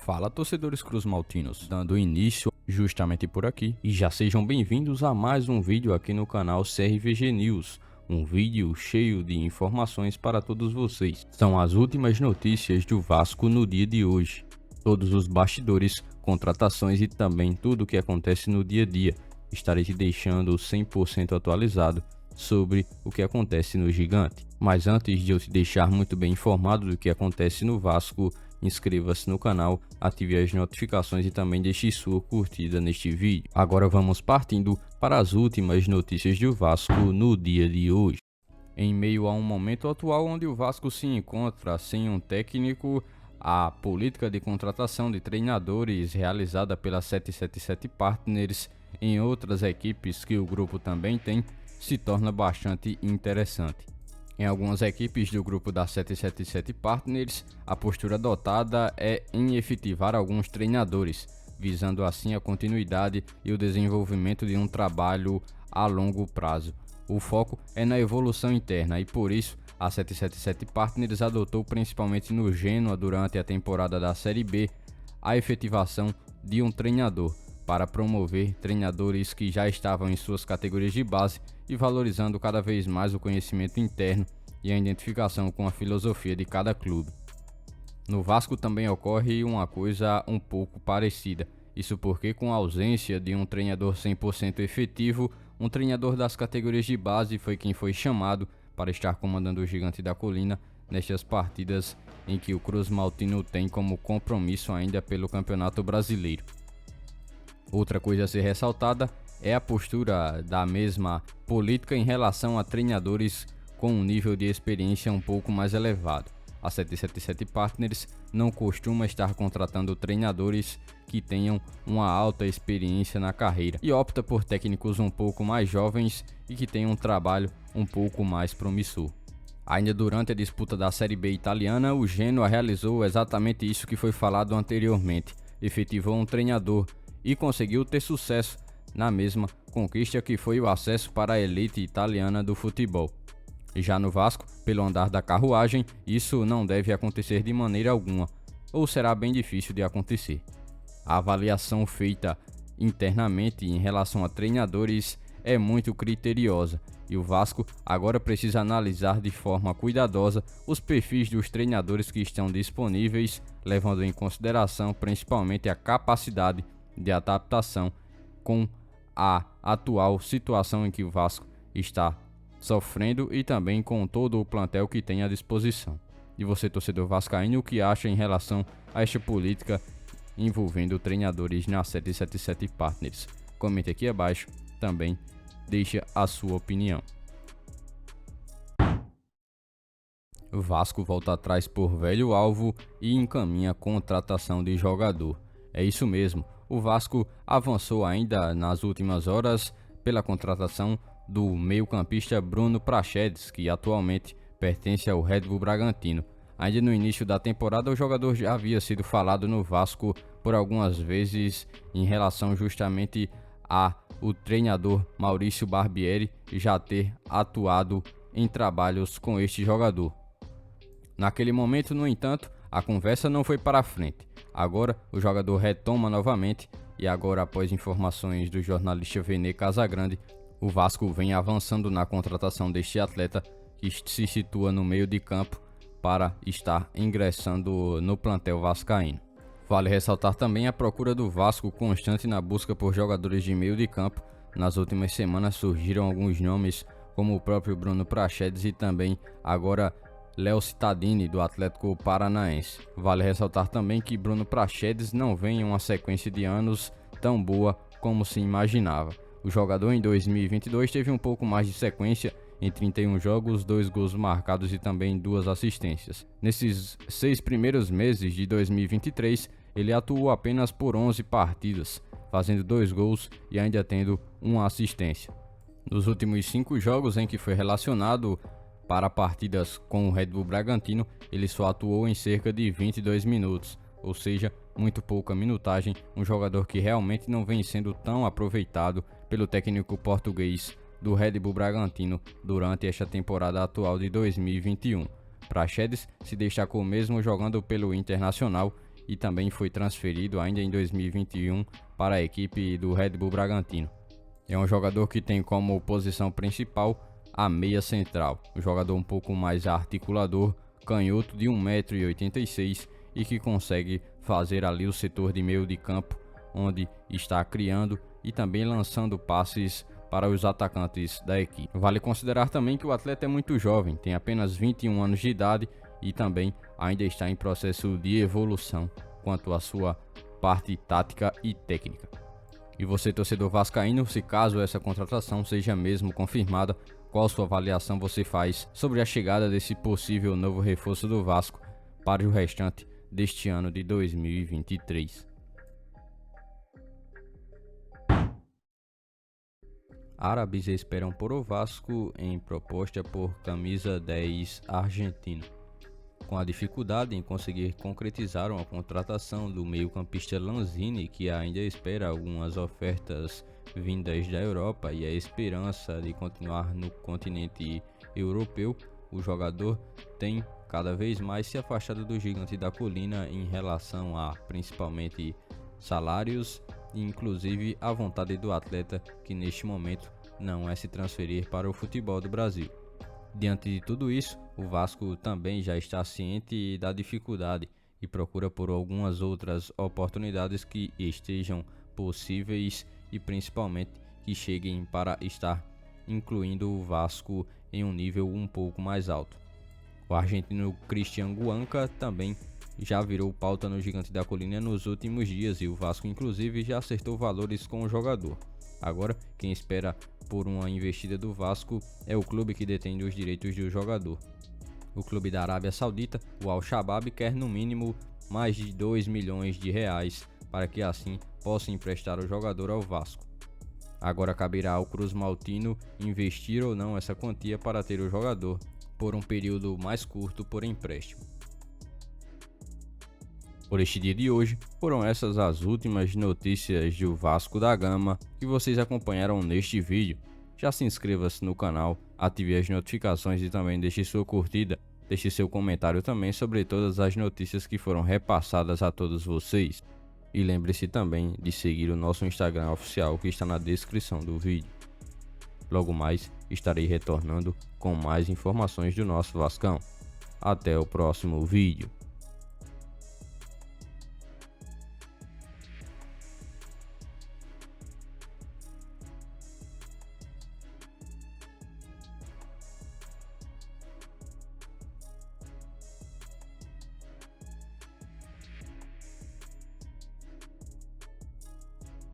Fala, torcedores cruzmaltinos, dando início justamente por aqui e já sejam bem-vindos a mais um vídeo aqui no canal CRVG News, um vídeo cheio de informações para todos vocês. São as últimas notícias do Vasco no dia de hoje, todos os bastidores, contratações e também tudo o que acontece no dia a dia. Estarei te deixando 100% atualizado sobre o que acontece no Gigante. Mas antes de eu te deixar muito bem informado do que acontece no Vasco, inscreva-se no canal, ative as notificações e também deixe sua curtida neste vídeo. Agora vamos partindo para as últimas notícias do Vasco no dia de hoje. Em meio a um momento atual onde o Vasco se encontra sem um técnico, a política de contratação de treinadores realizada pela 777 Partners em outras equipes que o grupo também tem se torna bastante interessante. Em algumas equipes do grupo da 777 Partners, a postura adotada é em efetivar alguns treinadores, visando assim a continuidade e o desenvolvimento de um trabalho a longo prazo. O foco é na evolução interna e por isso a 777 Partners adotou principalmente no Genoa durante a temporada da Série B a efetivação de um treinador para promover treinadores que já estavam em suas categorias de base e valorizando cada vez mais o conhecimento interno e a identificação com a filosofia de cada clube. No Vasco também ocorre uma coisa um pouco parecida, isso porque com a ausência de um treinador 100% efetivo, um treinador das categorias de base foi quem foi chamado para estar comandando o Gigante da Colina nestas partidas em que o cruzmaltino tem como compromisso ainda pelo Campeonato Brasileiro. Outra coisa a ser ressaltada é a postura da mesma política em relação a treinadores com um nível de experiência um pouco mais elevado. A 777 Partners não costuma estar contratando treinadores que tenham uma alta experiência na carreira e opta por técnicos um pouco mais jovens e que tenham um trabalho um pouco mais promissor. Ainda durante a disputa da Série B italiana, o Genoa realizou exatamente isso que foi falado anteriormente, efetivou um treinador e conseguiu ter sucesso na mesma conquista que foi o acesso para a elite italiana do futebol. Já no Vasco, pelo andar da carruagem, isso não deve acontecer de maneira alguma, ou será bem difícil de acontecer. A avaliação feita internamente em relação a treinadores é muito criteriosa, e o Vasco agora precisa analisar de forma cuidadosa os perfis dos treinadores que estão disponíveis, levando em consideração principalmente a capacidade de adaptação com a atual situação em que o Vasco está sofrendo e também com todo o plantel que tem à disposição. E você, torcedor vascaíno, o que acha em relação a esta política envolvendo treinadores na 777 Partners? Comente aqui abaixo, também deixa a sua opinião. O Vasco volta atrás por velho alvo e encaminha a contratação de jogador. É isso mesmo, o Vasco avançou ainda nas últimas horas pela contratação do meio-campista Bruno Praxedes, que atualmente pertence ao Red Bull Bragantino. Ainda no início da temporada, o jogador já havia sido falado no Vasco por algumas vezes em relação justamente a o treinador Maurício Barbieri já ter atuado em trabalhos com este jogador. Naquele momento, no entanto, a conversa não foi para frente. Agora o jogador retoma novamente e agora, após informações do jornalista Vene Casagrande, o Vasco vem avançando na contratação deste atleta que se situa no meio de campo para estar ingressando no plantel vascaíno. Vale ressaltar também a procura do Vasco constante na busca por jogadores de meio de campo. Nas últimas semanas surgiram alguns nomes como o próprio Bruno Praxedes e também agora Léo Cittadini do Atlético Paranaense. Vale ressaltar também que Bruno Praxedes não vem em uma sequência de anos tão boa como se imaginava. O jogador em 2022 teve um pouco mais de sequência em 31 jogos, 2 gols marcados e também 2 assistências. Nesses 6 primeiros meses de 2023, ele atuou apenas por 11 partidas, fazendo 2 gols e ainda tendo uma assistência. Nos últimos 5 jogos em que foi relacionado para partidas com o Red Bull Bragantino, ele só atuou em cerca de 22 minutos, ou seja, muito pouca minutagem, um jogador que realmente não vem sendo tão aproveitado pelo técnico português do Red Bull Bragantino durante esta temporada atual de 2021. Praxedes se destacou mesmo jogando pelo Internacional e também foi transferido ainda em 2021 para a equipe do Red Bull Bragantino. É um jogador que tem como posição principal a meia central, um jogador um pouco mais articulador, canhoto de 1,86 m e que consegue fazer ali o setor de meio de campo, onde está criando e também lançando passes para os atacantes da equipe. Vale considerar também que o atleta é muito jovem, tem apenas 21 anos de idade e também ainda está em processo de evolução quanto à sua parte tática e técnica. E você, torcedor vascaíno, se caso essa contratação seja mesmo confirmada, qual sua avaliação você faz sobre a chegada desse possível novo reforço do Vasco para o restante deste ano de 2023? Árabes esperam por o Vasco em proposta por camisa 10 argentino. Com a dificuldade em conseguir concretizar uma contratação do meio-campista Lanzini, que ainda espera algumas ofertas vindas da Europa e a esperança de continuar no continente europeu, o jogador tem cada vez mais se afastado do gigante da colina em relação a principalmente salários e inclusive a vontade do atleta, que neste momento não é se transferir para o futebol do Brasil. Diante de tudo isso, o Vasco também já está ciente da dificuldade e procura por algumas outras oportunidades que estejam possíveis e principalmente que cheguem para estar incluindo o Vasco em um nível um pouco mais alto. O argentino Cristian Guanca também já virou pauta no Gigante da Colina nos últimos dias e o Vasco inclusive já acertou valores com o jogador. Agora, quem espera por uma investida do Vasco é o clube que detém os direitos do jogador. O clube da Arábia Saudita, o Al-Shabaab, quer no mínimo mais de 2 milhões de reais para que assim possa emprestar o jogador ao Vasco. Agora caberá ao Cruz Maltino investir ou não essa quantia para ter o jogador por um período mais curto por empréstimo. Por este dia de hoje, foram essas as últimas notícias do Vasco da Gama que vocês acompanharam neste vídeo. Já se inscreva-se no canal, ative as notificações e também deixe sua curtida, deixe seu comentário também sobre todas as notícias que foram repassadas a todos vocês. E lembre-se também de seguir o nosso Instagram oficial que está na descrição do vídeo. Logo mais estarei retornando com mais informações do nosso Vascão. Até o próximo vídeo.